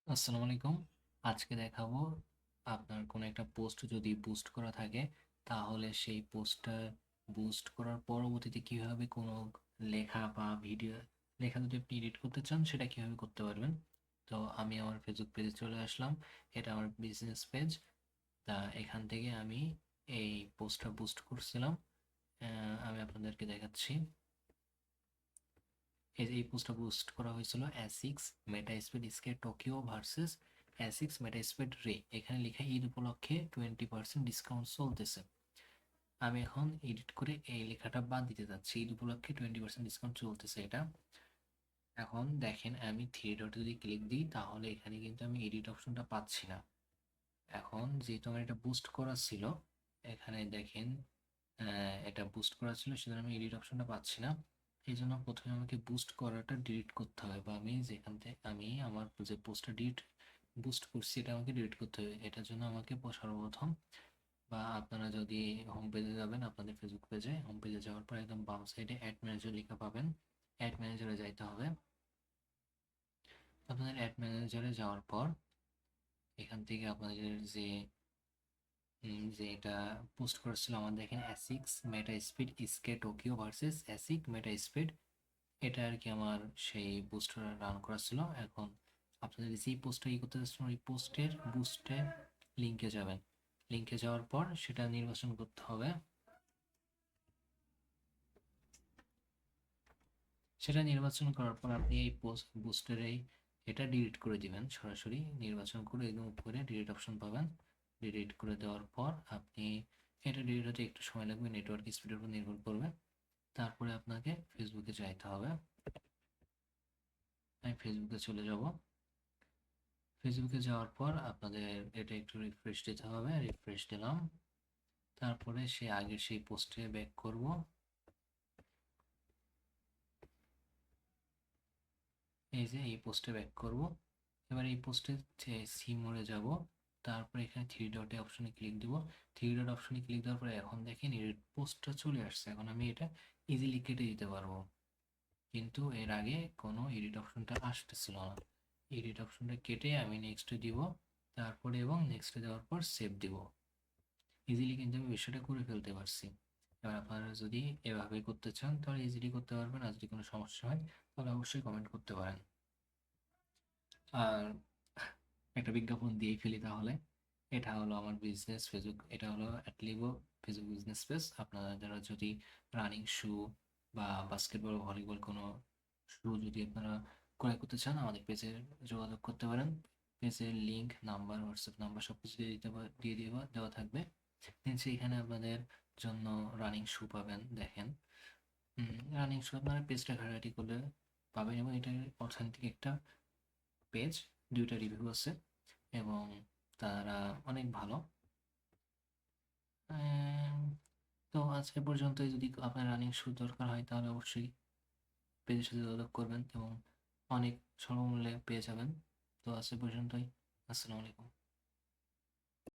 আসসালামু আলাইকুম। আজকে দেখাবো আপনার কোনো একটা পোস্ট যদি বুস্ট করা থাকে তাহলে সেই পোস্টটা বুস্ট করার পরবর্তীতে কিভাবে কোনো লেখা বা ভিডিও লেখা যদি আপনি এডিট করতে চান সেটা কিভাবে করতে পারবেন। তো আমি আমার ফেসবুক পেজে চলে আসলাম। এটা আমার বিজনেস পেজ। তা এখান থেকে আমি এই পোস্টটা বুস্ট করছিলাম। আমি আপনাদেরকে দেখাচ্ছি। এই পোস্টটা বুস্ট করা হয়েছিল অ্যাসিক্স মেটাস্পিড স্কে টোকিও ভার্সেস অ্যাসিক্স মেটাস্পিড রে। এখানে লেখা ঈদ উপলক্ষে 20% ডিসকাউন্ট চলতেছে। আমি এখন এডিট করে এই লেখাটা বাদ দিতে যাচ্ছি। ঈদ উপলক্ষে 20% ডিসকাউন্ট চলতেছে এটা। এখন দেখেন আমি থ্রি ডটে যদি ক্লিক দিই তাহলে এখানে কিন্তু আমি এডিট অপশনটা পাচ্ছি না। এখন যেহেতু আমার এটা বুস্ট করা ছিল, এখানে দেখেন এটা বুস্ট করা ছিল সেজন্য আমি এডিট অপশনটা পাচ্ছি না। এই জন্য প্রথমে আমাকে বুস্ট করাটা ডিলিট করতে হবে, বা আমি যেখান থেকে আমি আমার যে পোস্টটা বুস্ট করছি এটা আমাকে ডিলিট করতে হবে। এটার জন্য আমাকে সর্বপ্রথম, বা আপনারা যদি হোম পেজে যাবেন, আপনাদের ফেসবুক পেজে হোম পেজে যাওয়ার পর একদম বাম সাইডে অ্যাড ম্যানেজার লেখা পাবেন। অ্যাড ম্যানেজারে যাইতে হবে। আপনাদের অ্যাড ম্যানেজারে যাওয়ার পর এখান থেকে আপনাদের যে এটা পোস্ট করেছিল আমার, দেখেন অ্যাসিক্স মেটা স্পিড স্কে টোকিও ভার্সেস অ্যাসিক মেটা স্পিড, এটা আর কি আমার সেই পোস্টটা রান করা ছিল। এখন আপনাদের যেই পোস্টটা করতে চাচ্ছেন ওই পোস্টের বুস্টে লিঙ্কে যাবেন। লিঙ্কে যাওয়ার পর সেটা নির্বাচন করতে হবে। সেটা নির্বাচন করার পর আপনি এই পোস্ট বুস্টের এটা ডিলিট করে দিবেন। সরাসরি নির্বাচন করে একদম উপরে ডিলিট অপশন পাবেন। ডিলিট করে দেওয়ার পর আপনি, এটা ডিলিট হতে একটু সময় লাগবে, নেটওয়ার্ক স্পিডের উপর নির্ভর করবে। তারপরে আপনাকে ফেসবুকে যাইতে হবে। আমি ফেসবুকে চলে যাব। ফেসবুকে যাওয়ার পর আপনাদের এটা একটু রিফ্রেশ দিতে হবে। রিফ্রেশ দিলাম। তারপরে আগের সেই পোস্টে ব্যাক করব। এই যে এই পোস্টে ব্যাক করব। এবার এই পোস্টে সি মোড়ে যাব। তারপর এখানে থ্রি ডটে অপশনে ক্লিক দিব। থ্রি ডট অপশনে ক্লিক দেওয়ার পরে এখন দেখেন এডিট পোস্টটা চলে আসছে। এখন আমি এটা ইজিলি কেটে দিতে পারবো, কিন্তু এর আগে কোনো এডিট অপশনটা আসতেছিল না। এডিট অপশনটা কেটে আমি নেক্সটে দিব, তারপরে এবং নেক্সটে দেওয়ার পর সেভ দিব। ইজিলি কিন্তু আমি বিষয়টা করে ফেলতে পারছি। এবার আপনারা যদি এভাবে করতে চান তাহলে ইজিলি করতে পারবেন। আর যদি কোনো সমস্যা হয় তাহলে অবশ্যই কমেন্ট করতে পারেন। আর একটা বিজ্ঞাপন দিয়েই ফেলি তাহলে। এটা হলো আমার বিজনেস ফেসবুক, এটা হলো অ্যাটলিগো ফেসবুক বিজনেস পেজ। আপনারা যারা যদি রানিং শু বা বাস্কেটবল ভলিবল কোনো শু যদি আপনারা ক্রয় করতে চান আমাদের পেজে যোগাযোগ করতে পারেন। পেজের লিঙ্ক, নাম্বার, হোয়াটসঅ্যাপ নাম্বার সব কিছু দিয়ে দেওয়া থাকবে। নিচে এখানে আপনাদের জন্য রানিং শু পাবেন। দেখেন রানিং শু আপনারা পেজটা ঘাটাঘাটি করলে পাবেন, এবং এটা অথেন্টিক একটা পেজ। দুইটা রিভিউ আছে এবং তারা অনেক ভালো। আহ, তো আজকে পর্যন্তই। যদি আপনার রানিং শু দরকার হয় তাহলে অবশ্যই পেজের সাথে যোগাযোগ করবেন এবং অনেক স্বল্প মূল্যে পেয়ে যাবেন। তো আজকে পর্যন্তই। আসসালামু আলাইকুম।